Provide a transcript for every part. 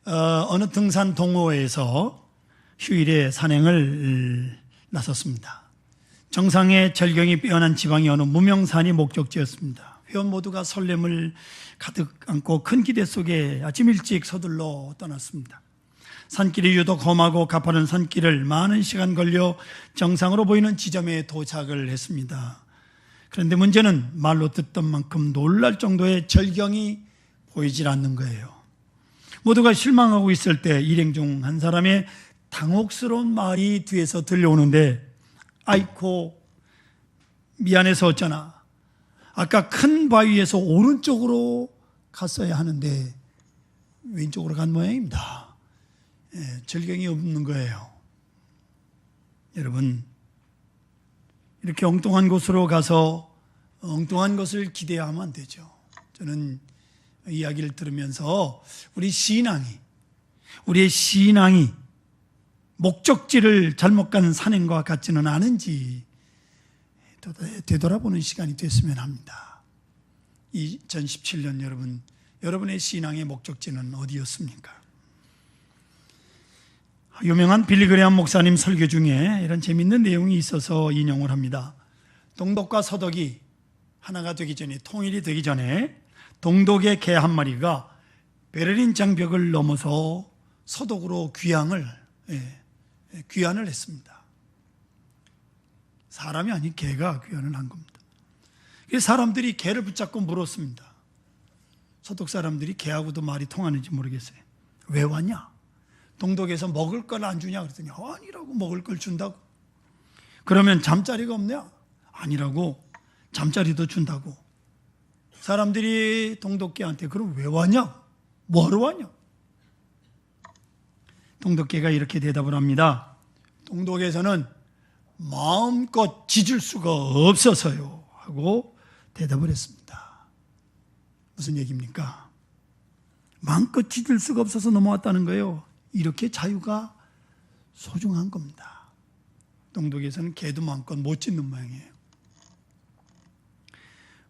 어느 등산 동호회에서 휴일에 산행을 나섰습니다. 정상에 절경이 빼어난 지방의 어느 무명산이 목적지였습니다. 회원 모두가 설렘을 가득 안고 큰 기대 속에 아침 일찍 서둘러 떠났습니다. 산길이 유독 험하고 가파른 산길을 많은 시간 걸려 정상으로 보이는 지점에 도착을 했습니다. 그런데 문제는 말로 듣던 만큼 놀랄 정도의 절경이 보이질 않는 거예요. 모두가 실망하고 있을 때 일행 중 한 사람의 당혹스러운 말이 뒤에서 들려오는데, 아이코 미안해서 어쩌나, 아까 큰 바위에서 오른쪽으로 갔어야 하는데 왼쪽으로 간 모양입니다. 절경이 없는 거예요. 여러분, 이렇게 엉뚱한 곳으로 가서 엉뚱한 것을 기대하면 안 되죠. 저는 이야기를 들으면서 우리의 신앙이 목적지를 잘못 간 산행과 같지는 않은지 되돌아보는 시간이 됐으면 합니다. 2017년 여러분의 신앙의 목적지는 어디였습니까? 유명한 빌리 그레엄 목사님 설교 중에 이런 재밌는 내용이 있어서 인용을 합니다. 동독과 서독이 하나가 되기 전에, 통일이 되기 전에 동독의 개 한 마리가 베를린 장벽을 넘어서 서독으로 귀환을 했습니다. 사람이 아닌 개가 귀환을 한 겁니다. 사람들이 개를 붙잡고 물었습니다. 서독 사람들이 개하고도 말이 통하는지 모르겠어요. 왜 왔냐? 동독에서 먹을 걸 안 주냐? 그랬더니 아니라고, 먹을 걸 준다고. 그러면 잠자리가 없냐? 아니라고, 잠자리도 준다고. 사람들이 동독개한테 그럼 왜 왔냐? 뭐하러 왔냐? 동독개가 이렇게 대답을 합니다. 동독에서는 마음껏 짖을 수가 없어서요 하고 대답을 했습니다. 무슨 얘기입니까? 마음껏 짖을 수가 없어서 넘어왔다는 거예요. 이렇게 자유가 소중한 겁니다. 동독에서는 개도 마음껏 못 짖는 모양이에요.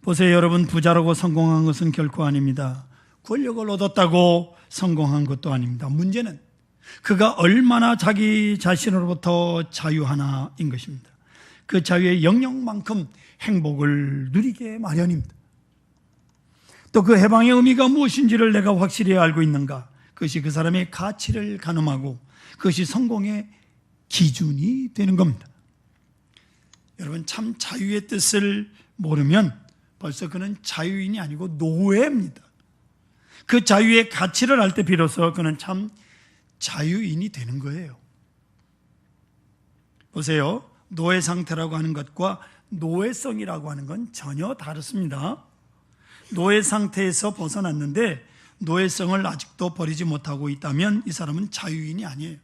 보세요, 여러분, 부자라고 성공한 것은 결코 아닙니다. 권력을 얻었다고 성공한 것도 아닙니다. 문제는 그가 얼마나 자기 자신으로부터 자유하나인 것입니다. 그 자유의 영역만큼 행복을 누리게 마련입니다. 또 그 해방의 의미가 무엇인지를 내가 확실히 알고 있는가? 그것이 그 사람의 가치를 가늠하고 그것이 성공의 기준이 되는 겁니다. 여러분, 참 자유의 뜻을 모르면 벌써 그는 자유인이 아니고 노예입니다. 그 자유의 가치를 알 때 비로소 그는 참 자유인이 되는 거예요. 보세요, 노예 상태라고 하는 것과 노예성이라고 하는 건 전혀 다릅니다. 노예 상태에서 벗어났는데 노예성을 아직도 버리지 못하고 있다면 이 사람은 자유인이 아니에요.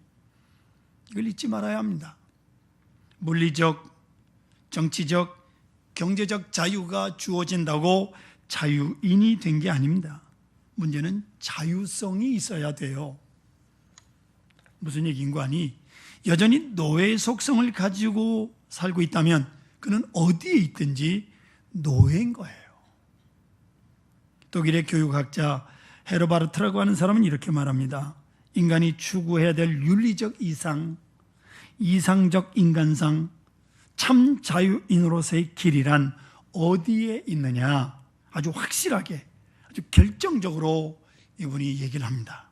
이걸 잊지 말아야 합니다. 물리적, 정치적, 경제적 자유가 주어진다고 자유인이 된 게 아닙니다. 문제는 자유성이 있어야 돼요. 무슨 얘기인고 하니, 여전히 노예의 속성을 가지고 살고 있다면 그는 어디에 있든지 노예인 거예요. 독일의 교육학자 헤르바르트라고 하는 사람은 이렇게 말합니다. 인간이 추구해야 될 윤리적 이상, 이상적 인간상, 참 자유인으로서의 길이란 어디에 있느냐? 아주 확실하게, 아주 결정적으로 이분이 얘기를 합니다.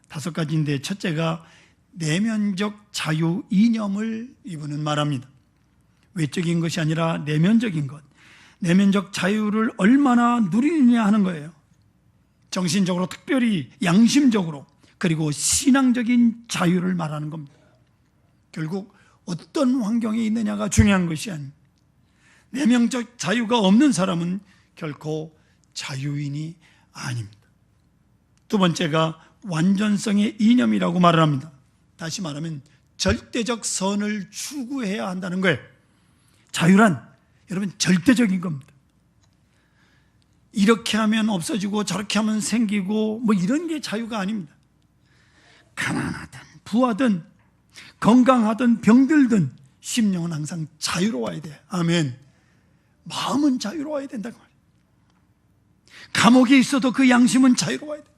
5가지인데 첫째가 내면적 자유 이념을 이분은 말합니다. 외적인 것이 아니라 내면적인 것, 내면적 자유를 얼마나 누리느냐 하는 거예요. 정신적으로, 특별히 양심적으로, 그리고 신앙적인 자유를 말하는 겁니다. 결국 어떤 환경에 있느냐가 중요한 것이 아닙니다. 내면적 자유가 없는 사람은 결코 자유인이 아닙니다. 두 번째가 완전성의 이념이라고 말을 합니다. 다시 말하면 절대적 선을 추구해야 한다는 거예요. 자유란 여러분 절대적인 겁니다. 이렇게 하면 없어지고 저렇게 하면 생기고 뭐 이런 게 자유가 아닙니다. 가난하든 부하든 건강하든 병들든 심령은 항상 자유로워야 돼. 아멘. 마음은 자유로워야 된다고 말이에요. 감옥에 있어도 그 양심은 자유로워야 돼.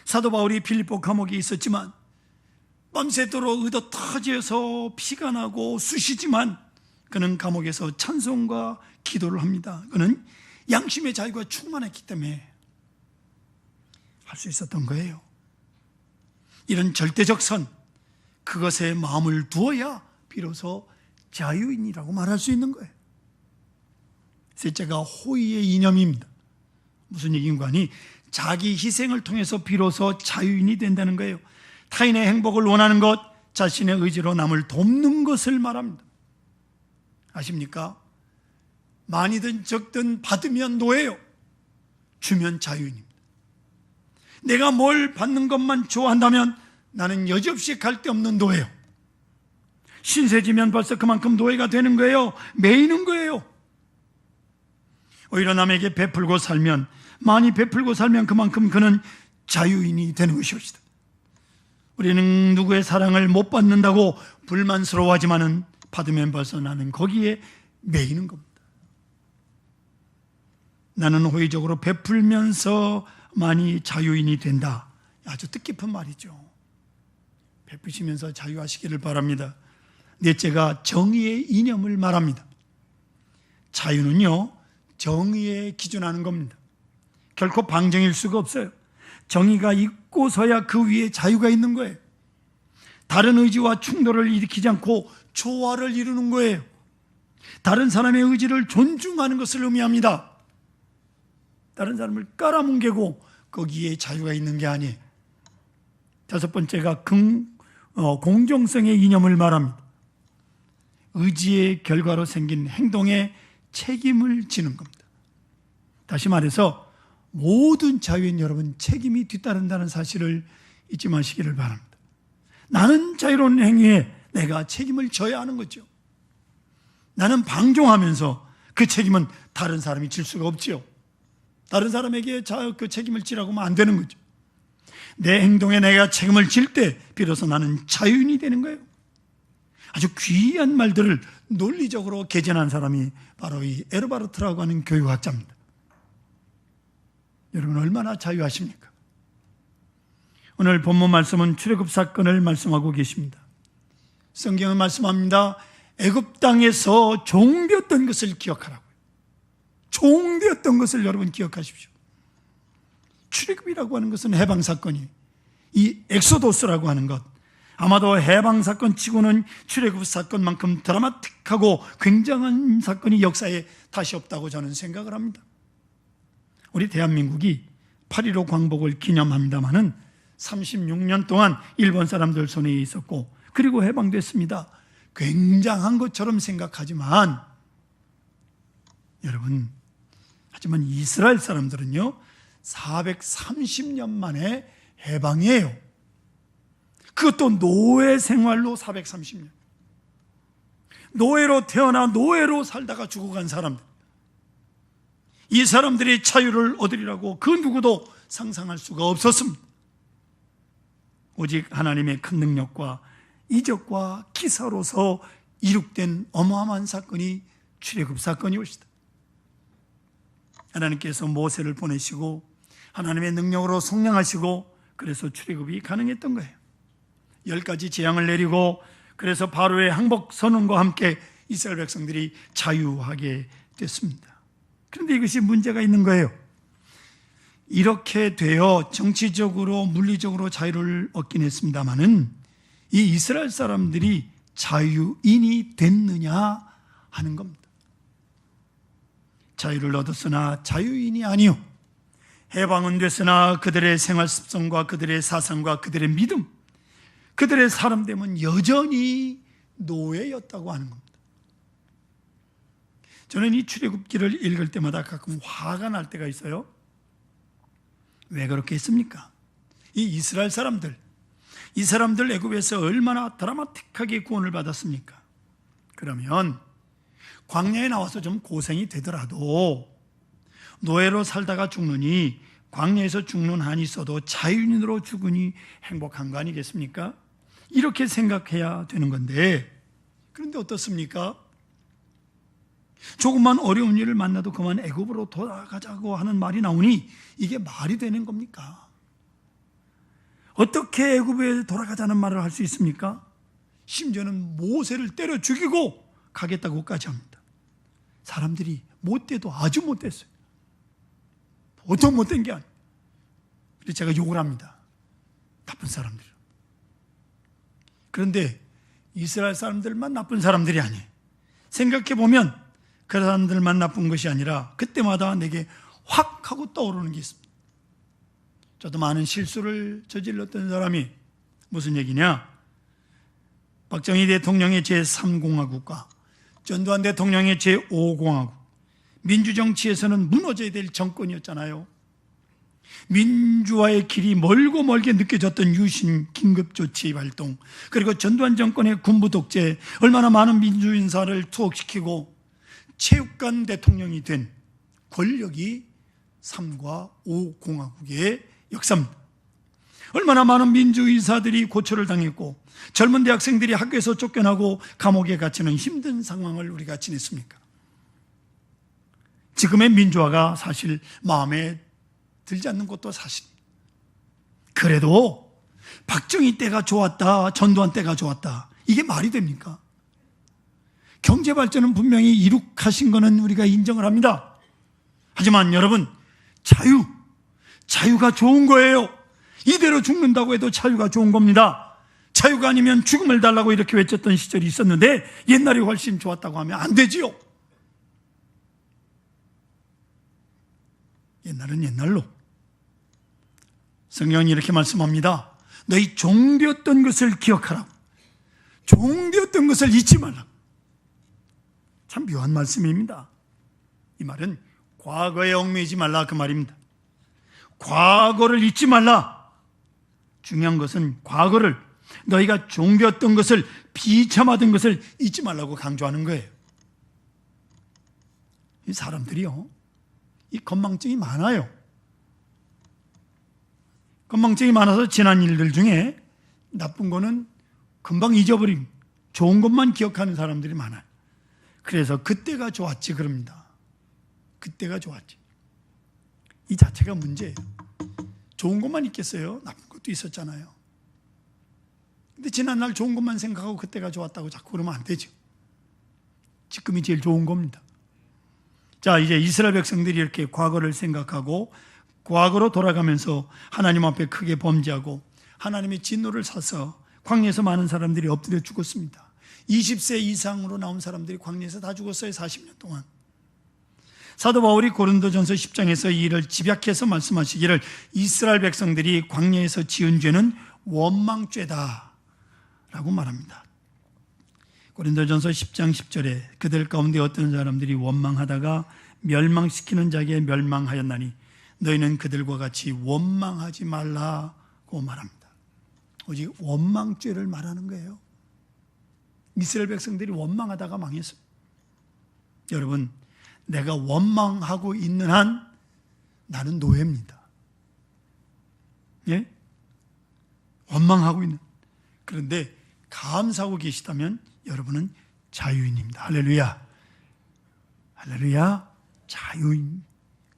사도 바울이 빌립보 감옥에 있었지만 밤새도록 의도 터져서 피가 나고 쑤시지만 그는 감옥에서 찬송과 기도를 합니다. 그는 양심의 자유가 충만했기 때문에 할 수 있었던 거예요. 이런 절대적 선, 그것에 마음을 두어야 비로소 자유인이라고 말할 수 있는 거예요. 셋째가 호의의 이념입니다. 무슨 얘기인가 하니 자기 희생을 통해서 비로소 자유인이 된다는 거예요. 타인의 행복을 원하는 것, 자신의 의지로 남을 돕는 것을 말합니다. 아십니까? 많이든 적든 받으면 노예요. 주면 자유인입니다. 내가 뭘 받는 것만 좋아한다면 나는 여지없이 갈 데 없는 노예요. 신세지면 벌써 그만큼 노예가 되는 거예요. 매이는 거예요. 오히려 남에게 베풀고 살면, 많이 베풀고 살면 그만큼 그는 자유인이 되는 것이옵니다. 우리는 누구의 사랑을 못 받는다고 불만스러워하지만은 받으면 벌써 나는 거기에 매이는 겁니다. 나는 호의적으로 베풀면서 많이 자유인이 된다. 아주 뜻깊은 말이죠. 베푸시면서 자유하시기를 바랍니다. 넷째가 정의의 이념을 말합니다. 자유는요, 정의에 기준하는 겁니다. 결코 방정일 수가 없어요. 정의가 있고서야 그 위에 자유가 있는 거예요. 다른 의지와 충돌을 일으키지 않고 조화를 이루는 거예요. 다른 사람의 의지를 존중하는 것을 의미합니다. 다른 사람을 깔아뭉개고 거기에 자유가 있는 게 아니에요. 다섯 번째가 공정성의 이념을 말합니다. 의지의 결과로 생긴 행동에 책임을 지는 겁니다. 다시 말해서 모든 자유인 여러분, 책임이 뒤따른다는 사실을 잊지 마시기를 바랍니다. 나는 자유로운 행위에 내가 책임을 져야 하는 거죠. 나는 방종하면서 그 책임은 다른 사람이 질 수가 없지요. 다른 사람에게 그 책임을 지라고 하면 안 되는 거죠. 내 행동에 내가 책임을 질 때 비로소 나는 자유인이 되는 거예요. 아주 귀한 말들을 논리적으로 개진한 사람이 바로 이 에르바르트라고 하는 교육학자입니다. 여러분 얼마나 자유하십니까? 오늘 본문 말씀은 출애굽 사건을 말씀하고 계십니다. 성경은 말씀합니다. 애굽 땅에서 종되었던 것을 기억하라고요. 종되었던 것을 여러분 기억하십시오. 출애굽이라고 하는 것은 해방 사건이에요. 이 엑소도스라고 하는 것, 아마도 해방 사건 치고는 출애굽 사건만큼 드라마틱하고 굉장한 사건이 역사에 다시 없다고 저는 생각을 합니다. 우리 대한민국이 8.15 광복을 기념합니다마는 36년 동안 일본 사람들 손에 있었고 그리고 해방됐습니다. 굉장한 것처럼 생각하지만 여러분, 하지만 이스라엘 사람들은요 430년 만에 해방이에요. 그것도 노예 생활로 430년. 노예로 태어나 노예로 살다가 죽어간 사람들. 이 사람들이 자유를 얻으리라고 그 누구도 상상할 수가 없었습니다. 오직 하나님의 큰 능력과 이적과 기사로서 이룩된 어마어마한 사건이 출애굽 사건이옵니다. 하나님께서 모세를 보내시고 하나님의 능력으로 속량하시고 그래서 출애굽이 가능했던 거예요. 10가지 재앙을 내리고 그래서 바로의 항복 선언과 함께 이스라엘 백성들이 자유하게 됐습니다. 그런데 이것이 문제가 있는 거예요. 이렇게 되어 정치적으로 물리적으로 자유를 얻긴 했습니다마는 이 이스라엘 사람들이 자유인이 됐느냐 하는 겁니다. 자유를 얻었으나 자유인이 아니요, 해방은 됐으나 그들의 생활 습성과 그들의 사상과 그들의 믿음, 그들의 사람됨은 여전히 노예였다고 하는 겁니다. 저는 이 출애굽기를 읽을 때마다 가끔 화가 날 때가 있어요. 왜 그렇게 했습니까? 이 이스라엘 사람들, 이 사람들 애굽에서 얼마나 드라마틱하게 구원을 받았습니까? 그러면 광야에 나와서 좀 고생이 되더라도 노예로 살다가 죽느니 광야에서 죽는 한이 있어도 자유인으로 죽으니 행복한 거 아니겠습니까? 이렇게 생각해야 되는 건데, 그런데 어떻습니까? 조금만 어려운 일을 만나도 그만 애굽으로 돌아가자고 하는 말이 나오니 이게 말이 되는 겁니까? 어떻게 애굽에 돌아가자는 말을 할 수 있습니까? 심지어는 모세를 때려 죽이고 가겠다고까지 합니다. 사람들이 못돼도 아주 못됐어요. 보통 못된 게 아니에요. 그래서 제가 욕을 합니다. 나쁜 사람들. 그런데 이스라엘 사람들만 나쁜 사람들이 아니에요. 생각해보면 그 사람들만 나쁜 것이 아니라 그때마다 내게 확 하고 떠오르는 게 있습니다. 저도 많은 실수를 저질렀던 사람이 무슨 얘기냐? 박정희 대통령의 제3공화국과 전두환 대통령의 제5공화국, 민주정치에서는 무너져야 될 정권이었잖아요. 민주화의 길이 멀고 멀게 느껴졌던 유신 긴급조치 활동, 그리고 전두환 정권의 군부 독재, 얼마나 많은 민주인사를 투옥시키고 체육관 대통령이 된 권력이 3과 5공화국의 역사입니다. 얼마나 많은 민주인사들이 고초를 당했고 젊은 대학생들이 학교에서 쫓겨나고 감옥에 갇히는 힘든 상황을 우리가 지냈습니까? 지금의 민주화가 사실 마음에 들지 않는 것도 사실입니다. 그래도 박정희 때가 좋았다, 전두환 때가 좋았다, 이게 말이 됩니까? 경제 발전은 분명히 이룩하신 것은 우리가 인정을 합니다. 하지만 여러분, 자유가 좋은 거예요. 이대로 죽는다고 해도 자유가 좋은 겁니다. 자유가 아니면 죽음을 달라고 이렇게 외쳤던 시절이 있었는데 옛날이 훨씬 좋았다고 하면 안 되지요. 옛날은 옛날로. 성경은 이렇게 말씀합니다. 너희 종되었던 것을 기억하라고, 종되었던 것을 잊지 말라고. 참 묘한 말씀입니다. 이 말은 과거에 얽매이지 말라 그 말입니다. 과거를 잊지 말라. 중요한 것은 과거를, 너희가 종되었던 것을, 비참하던 것을 잊지 말라고 강조하는 거예요. 이 사람들이요, 이 건망증이 많아요. 건망증이 많아서 지난 일들 중에 나쁜 거는 금방 잊어버리고 좋은 것만 기억하는 사람들이 많아요. 그래서 그때가 좋았지 그럽니다. 그때가 좋았지. 이 자체가 문제예요. 좋은 것만 있겠어요? 나쁜 것도 있었잖아요. 근데 지난날 좋은 것만 생각하고 그때가 좋았다고 자꾸 그러면 안 되죠. 지금이 제일 좋은 겁니다. 자, 이제 이스라엘 백성들이 이렇게 과거를 생각하고 과거로 돌아가면서 하나님 앞에 크게 범죄하고 하나님의 진노를 사서 광야에서 많은 사람들이 엎드려 죽었습니다. 20세 이상으로 나온 사람들이 광야에서 다 죽었어요. 40년 동안. 사도 바울이 고린도전서 10장에서 이 일을 집약해서 말씀하시기를 이스라엘 백성들이 광야에서 지은 죄는 원망죄다 라고 말합니다. 고린도전서 10장 10절에 그들 가운데 어떤 사람들이 원망하다가 멸망시키는 자에게 멸망하였나니 너희는 그들과 같이 원망하지 말라고 말합니다. 오직 원망죄를 말하는 거예요. 이스라엘 백성들이 원망하다가 망했어요. 여러분, 내가 원망하고 있는 한 나는 노예입니다. 예? 원망하고 있는. 그런데 감사하고 계시다면 여러분은 자유인입니다. 할렐루야. 할렐루야. 자유인.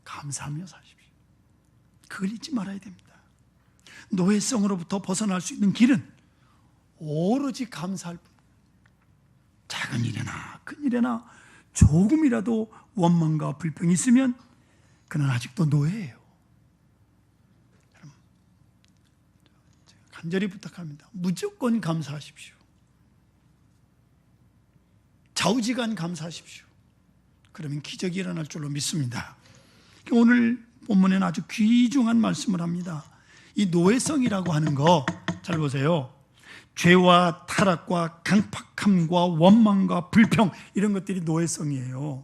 감사하며 사십시오. 그걸 잊지 말아야 됩니다. 노예성으로부터 벗어날 수 있는 길은 오로지 감사할 뿐. 작은 일이나 큰 일이나 조금이라도 원망과 불평이 있으면 그는 아직도 노예예요. 여러분, 간절히 부탁합니다. 무조건 감사하십시오. 좌우지간 감사하십시오. 그러면 기적이 일어날 줄로 믿습니다. 오늘 본문에는 아주 귀중한 말씀을 합니다. 이 노예성이라고 하는 거 잘 보세요. 죄와 타락과 강팍함과 원망과 불평, 이런 것들이 노예성이에요.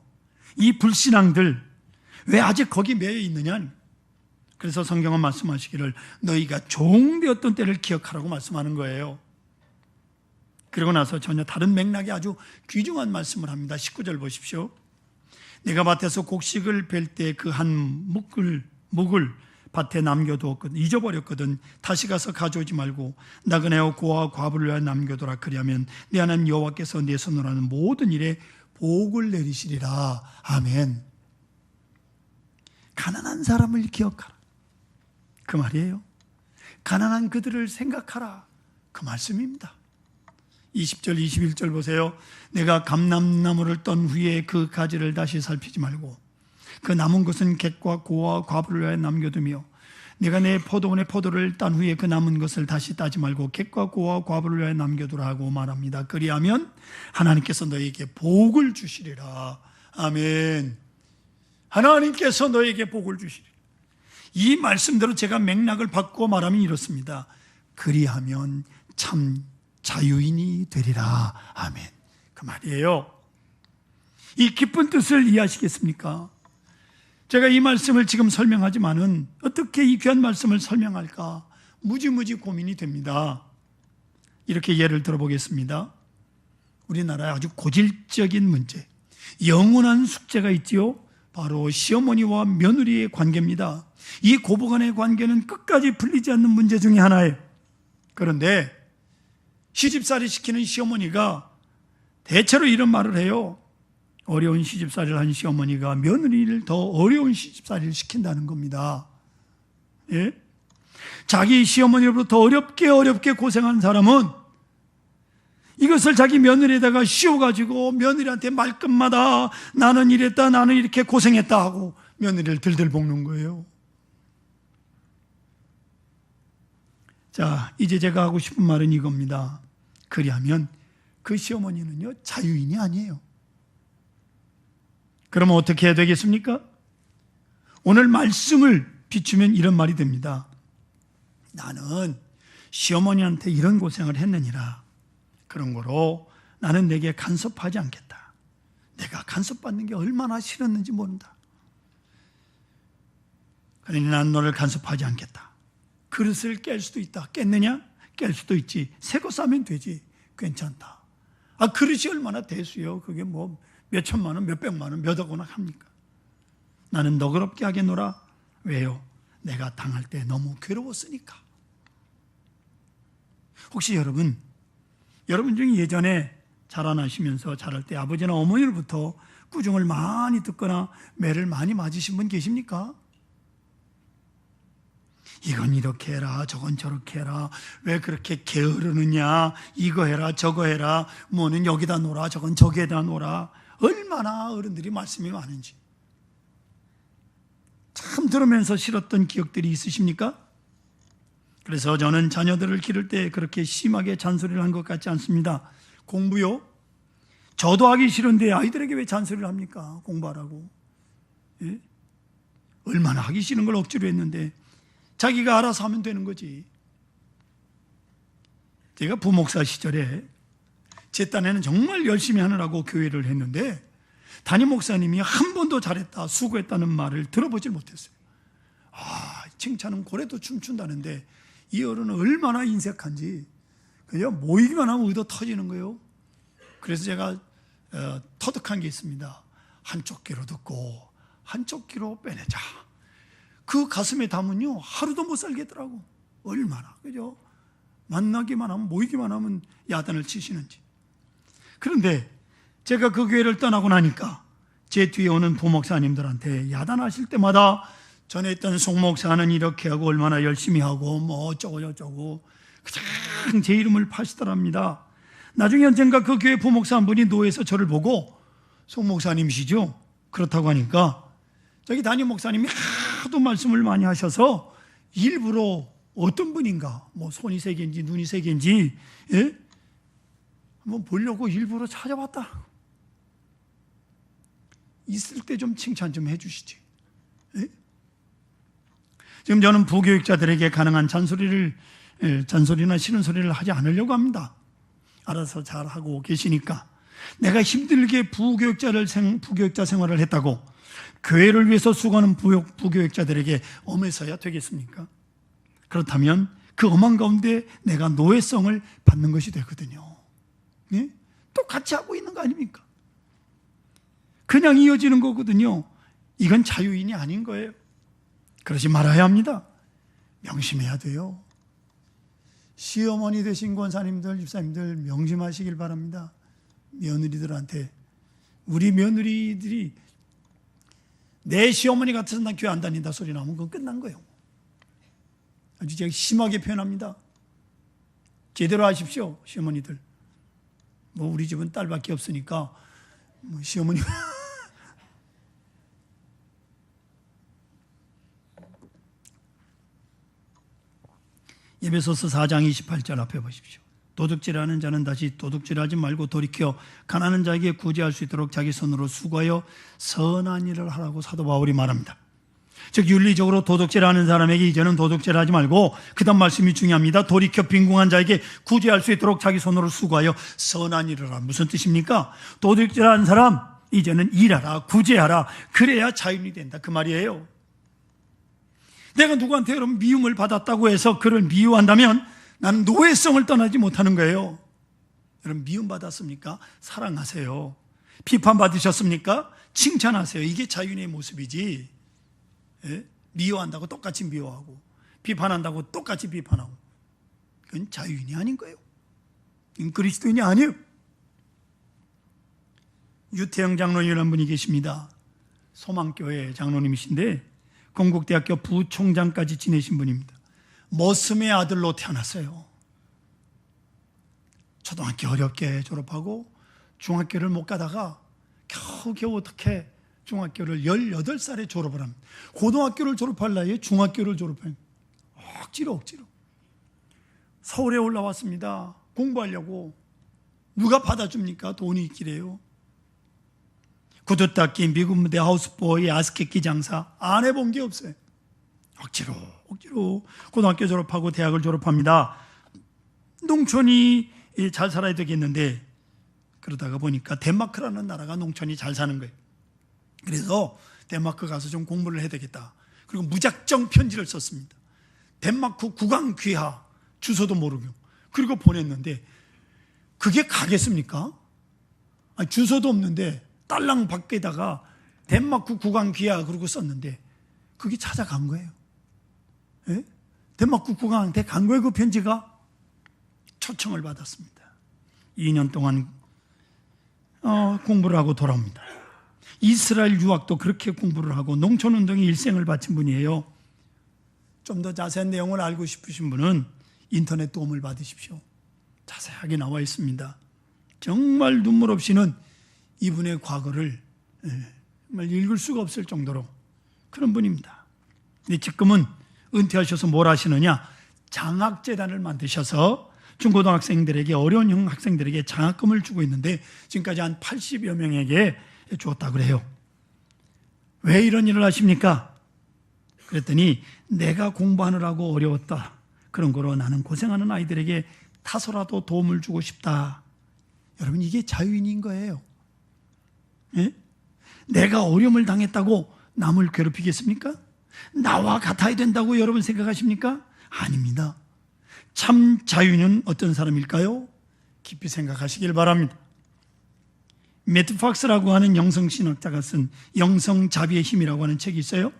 이 불신앙들 왜 아직 거기 매여 있느냐? 그래서 성경은 말씀하시기를 너희가 종되었던 때를 기억하라고 말씀하는 거예요. 그리고 나서 전혀 다른 맥락의 아주 귀중한 말씀을 합니다. 19절 보십시오. 내가 밭에서 곡식을 벨 때 그 한 묵을 밭에 남겨두었거든, 잊어버렸거든. 다시 가서 가져오지 말고 나그네와 고아와 과부를 위하여 남겨두라. 그리하면 내 하나님 여호와께서 내 손으로 하는 모든 일에 복을 내리시리라. 아멘. 가난한 사람을 기억하라, 그 말이에요. 가난한 그들을 생각하라. 그 말씀입니다. 20절 21절 보세요. 내가 감람나무를 떤 후에 그 가지를 다시 살피지 말고 그 남은 것은 객과 고와 과부를 위하여 남겨두며 내가 내 포도원의 포도를 딴 후에 그 남은 것을 다시 따지 말고 객과 고와 과부를 위하여 남겨두라고 말합니다. 그리하면 하나님께서 너에게 복을 주시리라. 아멘. 하나님께서 너에게 복을 주시리라. 이 말씀대로 제가 맥락을 바꾸어 말하면 이렇습니다. 그리하면 참 자유인이 되리라. 아멘. 그 말이에요. 이 기쁜 뜻을 이해하시겠습니까? 제가 이 말씀을 지금 설명하지만은 어떻게 이 귀한 말씀을 설명할까 무지무지 고민이 됩니다. 이렇게 예를 들어보겠습니다. 우리나라의 아주 고질적인 문제, 영원한 숙제가 있지요. 바로 시어머니와 며느리의 관계입니다. 이 고부간의 관계는 끝까지 풀리지 않는 문제 중에 하나예요. 그런데 시집살이 시키는 시어머니가 대체로 이런 말을 해요. 어려운 시집살이를 한 시어머니가 며느리를 더 어려운 시집살이를 시킨다는 겁니다. 예? 자기 시어머니로부터 더 어렵게 고생한 사람은 이것을 자기 며느리에다가 씌워가지고 며느리한테 말끝마다 나는 이랬다, 나는 이렇게 고생했다 하고 며느리를 들들 볶는 거예요. 자, 이제 제가 하고 싶은 말은 이겁니다. 그리하면 그 시어머니는요, 자유인이 아니에요. 그러면 어떻게 해야 되겠습니까? 오늘 말씀을 비추면 이런 말이 됩니다. 나는 시어머니한테 이런 고생을 했느니라. 그런 거로 나는 내게 간섭하지 않겠다. 내가 간섭받는 게 얼마나 싫었는지 모른다. 그러니 난 너를 간섭하지 않겠다. 그릇을 깰 수도 있다. 깼느냐? 깰 수도 있지. 새 거 싸면 되지. 괜찮다. 아, 그릇이 얼마나 대수요. 그게 뭐 몇 천만 원, 몇 백만 원, 몇 억 원이나 합니까? 나는 너그럽게 하겠노라. 왜요? 내가 당할 때 너무 괴로웠으니까. 혹시 여러분 중에 예전에 자라나시면서 자랄 때 아버지나 어머니로부터 꾸중을 많이 듣거나 매를 많이 맞으신 분 계십니까? 이건 이렇게 해라, 저건 저렇게 해라, 왜 그렇게 게으르느냐, 이거 해라, 저거 해라, 뭐는 여기다 놓으라, 저건 저기에다 놓으라. 얼마나 어른들이 말씀이 많은지 참 들으면서 싫었던 기억들이 있으십니까? 그래서 저는 자녀들을 기를 때 그렇게 심하게 잔소리를 한 것 같지 않습니다. 공부요? 저도 하기 싫은데 아이들에게 왜 잔소리를 합니까? 공부하라고. 예? 얼마나 하기 싫은 걸 억지로 했는데 자기가 알아서 하면 되는 거지. 제가 부목사 시절에 제 딴에는 정말 열심히 하느라고 교회를 했는데 담임 목사님이 한 번도 잘했다, 수고했다는 말을 들어보질 못했어요. 아, 칭찬은 고래도 춤춘다는데 이 어른은 얼마나 인색한지 그냥 모이기만 하면 의도 터지는 거예요. 그래서 제가 터득한 게 있습니다. 한쪽 귀로 듣고 한쪽 귀로 빼내자. 그 가슴에 담은요 하루도 못 살겠더라고. 얼마나, 그죠? 만나기만 하면, 모이기만 하면 야단을 치시는지. 그런데 제가 그 교회를 떠나고 나니까 제 뒤에 오는 부목사님들한테 야단하실 때마다 전에 있던 송목사는 이렇게 하고 얼마나 열심히 하고 뭐 어쩌고 저쩌고 그냥 제 이름을 파시더랍니다. 나중에 언젠가 그 교회 부목사 한 분이 노예에서 저를 보고 송목사님이시죠? 그렇다고 하니까 저기 담임 목사님이 하도 말씀을 많이 하셔서 일부러 어떤 분인가, 뭐 손이 세 개인지 눈이 세 개인지, 예? 한번 보려고 일부러 찾아봤다. 있을 때 좀 칭찬 좀 해주시지. 예? 지금 저는 부교육자들에게 가능한 잔소리나 싫은 소리를 하지 않으려고 합니다. 알아서 잘하고 계시니까. 내가 힘들게 부교육자 생활을 했다고 교회를 위해서 수고하는 부교육자들에게 엄해서야 되겠습니까? 그렇다면 그 엄한 가운데 내가 노예성을 받는 것이 되거든요. 예? 똑같이 하고 있는 거 아닙니까? 그냥 이어지는 거거든요. 이건 자유인이 아닌 거예요. 그러지 말아야 합니다. 명심해야 돼요. 시어머니 되신 권사님들, 집사님들 명심하시길 바랍니다. 며느리들한테, 우리 며느리들이 내 시어머니 같아서 난 교회 안 다닌다 소리 나오면 그건 끝난 거예요. 아주 제가 심하게 표현합니다. 제대로 하십시오, 시어머니들. 뭐 우리 집은 딸밖에 없으니까 뭐 시어머니 에베소서 4장 28절 앞에 보십시오. 도둑질하는 자는 다시 도둑질하지 말고 돌이켜 가난한 자에게 구제할 수 있도록 자기 손으로 수고하여 선한 일을 하라고 사도 바울이 말합니다. 즉 윤리적으로 도둑질하는 사람에게 이제는 도둑질하지 말고, 그 다음 말씀이 중요합니다. 돌이켜 빈궁한 자에게 구제할 수 있도록 자기 손으로 수고하여 선한 일을 하라. 무슨 뜻입니까? 도둑질하는 사람 이제는 일하라, 구제하라. 그래야 자유인이 된다, 그 말이에요. 내가 누구한테 여러분 미움을 받았다고 해서 그를 미워한다면 나는 노예성을 떠나지 못하는 거예요. 여러분 미움받았습니까? 사랑하세요. 비판받으셨습니까? 칭찬하세요. 이게 자유인의 모습이지. 예? 미워한다고 똑같이 미워하고 비판한다고 똑같이 비판하고, 그건 자유인이 아닌 거예요. 이건 그리스도인이 아니에요. 유태영 장로님이라는 분이 계십니다. 소망교회 장로님이신데 건국대학교 부총장까지 지내신 분입니다. 머슴의 아들로 태어났어요. 초등학교 어렵게 졸업하고 중학교를 못 가다가 겨우겨우 어떻게 중학교를 18살에 졸업을 합니다. 고등학교를 졸업할 나이에 중학교를 졸업해요. 억지로 서울에 올라왔습니다. 공부하려고. 누가 받아줍니까? 돈이 있기래요. 구두 닦기, 미국 무대 하우스보이, 아스케키 장사 안 해본 게 없어요. 억지로 고등학교 졸업하고 대학을 졸업합니다. 농촌이 잘 살아야 되겠는데 그러다가 보니까 덴마크라는 나라가 농촌이 잘 사는 거예요. 그래서 덴마크 가서 좀 공부를 해야 되겠다. 그리고 무작정 편지를 썼습니다. 덴마크 국왕 귀하, 주소도 모르고. 그리고 보냈는데 그게 가겠습니까? 아니, 주소도 없는데 딸랑 밖에다가 덴마크 국왕 귀하 그러고 썼는데 그게 찾아간 거예요. 예? 덴마크 국왕한테 간 거예요. 그 편지가. 초청을 받았습니다. 2년 동안 공부를 하고 돌아옵니다. 이스라엘 유학도 그렇게 공부를 하고 농촌운동에 일생을 바친 분이에요. 좀 더 자세한 내용을 알고 싶으신 분은 인터넷 도움을 받으십시오. 자세하게 나와 있습니다. 정말 눈물 없이는 이분의 과거를 정말 읽을 수가 없을 정도로 그런 분입니다. 근데 지금은 은퇴하셔서 뭘 하시느냐? 장학재단을 만드셔서 중고등학생들에게, 어려운 학생들에게 장학금을 주고 있는데 지금까지 한 80여 명에게 주었다고 그래요. 왜 이런 일을 하십니까? 그랬더니 내가 공부하느라고 어려웠다. 그런 거로 나는 고생하는 아이들에게 다소라도 도움을 주고 싶다. 여러분 이게 자유인인 거예요. 예? 내가 어려움을 당했다고 남을 괴롭히겠습니까? 나와 같아야 된다고 여러분 생각하십니까? 아닙니다. 참 자유인은 어떤 사람일까요? 깊이 생각하시길 바랍니다. 매트 팍스라고 하는 영성신학자가 쓴 영성자비의 힘이라고 하는 책이 있어요.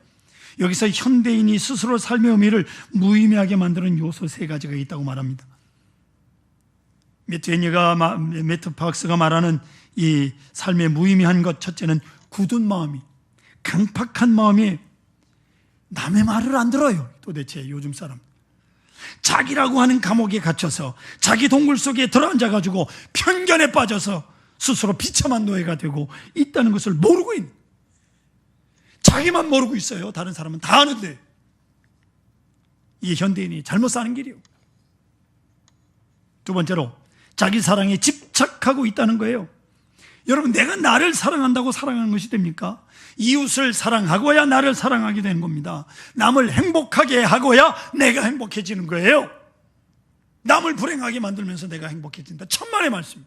여기서 현대인이 스스로 삶의 의미를 무의미하게 만드는 요소 3가지가 있다고 말합니다. 매트 팍스가 말하는 이 삶의 무의미한 것, 첫째는 굳은 마음이, 강팍한 마음이 남의 말을 안 들어요. 도대체 요즘 사람 자기라고 하는 감옥에 갇혀서 자기 동굴 속에 들어앉아가지고 편견에 빠져서 스스로 비참한 노예가 되고 있다는 것을 모르고 있는, 자기만 모르고 있어요. 다른 사람은 다 아는데. 이게 현대인이 잘못 사는 길이에요. 두 번째로 자기 사랑에 집착하고 있다는 거예요. 여러분, 내가 나를 사랑한다고 사랑하는 것이 됩니까? 이웃을 사랑하고야 나를 사랑하게 되는 겁니다. 남을 행복하게 하고야 내가 행복해지는 거예요. 남을 불행하게 만들면서 내가 행복해진다. 천만의 말씀.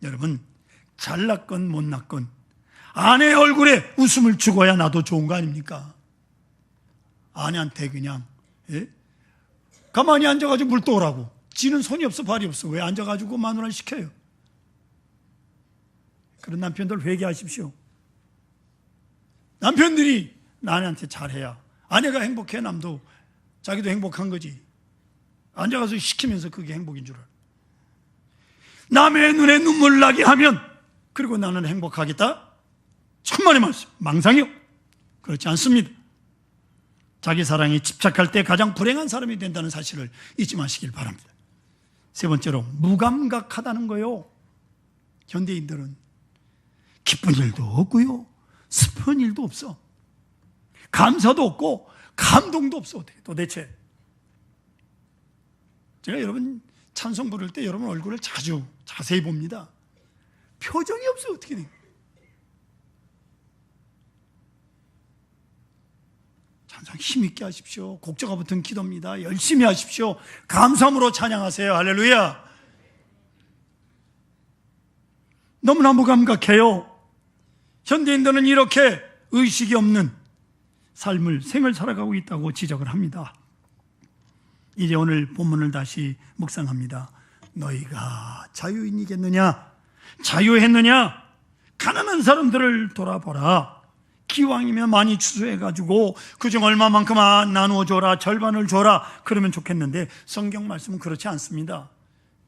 여러분, 잘났건 못났건 아내 얼굴에 웃음을 주고야 나도 좋은 거 아닙니까? 아내한테 그냥 가만히 앉아가지고 물 떠오라고. 지는 손이 없어 발이 없어. 왜 앉아가지고 마누라를 시켜요? 그런 남편들 회개하십시오. 남편들이 아내한테 잘해야 아내가 행복해. 남도 자기도 행복한 거지. 앉아가서 시키면서 그게 행복인 줄 알아. 남의 눈에 눈물 나게 하면 그리고 나는 행복하겠다? 천만의 말씀. 망상이요. 그렇지 않습니다. 자기 사랑에 집착할 때 가장 불행한 사람이 된다는 사실을 잊지 마시길 바랍니다. 세 번째로 무감각하다는 거요. 현대인들은 기쁜 일도 없고요, 슬픈 일도 없어. 감사도 없고 감동도 없어. 도대체 제가 여러분 찬송 부를 때 여러분 얼굴을 자세히 봅니다. 표정이 없어. 어떻게 돼? 찬송 힘있게 하십시오. 곡조가 붙은 기도입니다. 열심히 하십시오. 감사함으로 찬양하세요. 할렐루야. 너무나 무감각해요. 현대인들은 이렇게 의식이 없는 생을 살아가고 있다고 지적을 합니다. 이제 오늘 본문을 다시 묵상합니다. 너희가 자유인이겠느냐? 자유했느냐? 가난한 사람들을 돌아보라. 기왕이면 많이 추수해가지고 그중 얼마만큼 나누어 줘라, 절반을 줘라, 그러면 좋겠는데 성경 말씀은 그렇지 않습니다.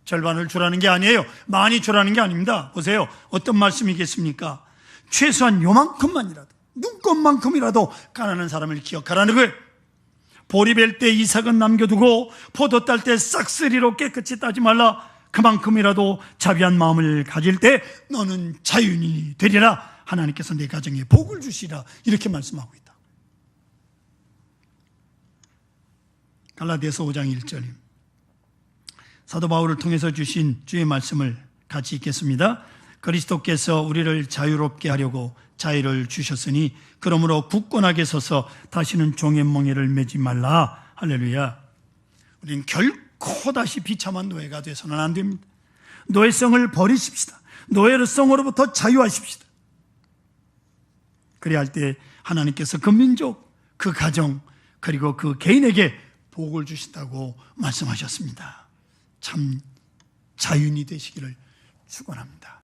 절반을 주라는 게 아니에요. 많이 주라는 게 아닙니다. 보세요. 어떤 말씀이겠습니까? 최소한 요만큼만이라도, 눈곱만큼이라도 가난한 사람을 기억하라는 거예요. 보리 벨 때 이삭은 남겨두고 포도 딸 때 싹쓸이로 깨끗이 따지 말라. 그만큼이라도 자비한 마음을 가질 때 너는 자유인이 되리라. 하나님께서 내 가정에 복을 주시라. 이렇게 말씀하고 있다. 갈라디아서 5장 1절 사도 바울을 통해서 주신 주의 말씀을 같이 읽겠습니다. 그리스도께서 우리를 자유롭게 하려고 자유를 주셨으니 그러므로 굳건하게 서서 다시는 종의 멍에를 매지 말라. 할렐루야. 우리는 결코 다시 비참한 노예가 돼서는 안 됩니다. 노예성을 버리십시다. 노예성으로부터 자유하십시다. 그래야 할 때 하나님께서 그 민족, 그 가정, 그리고 그 개인에게 복을 주신다고 말씀하셨습니다. 참 자유인이 되시기를 축원합니다.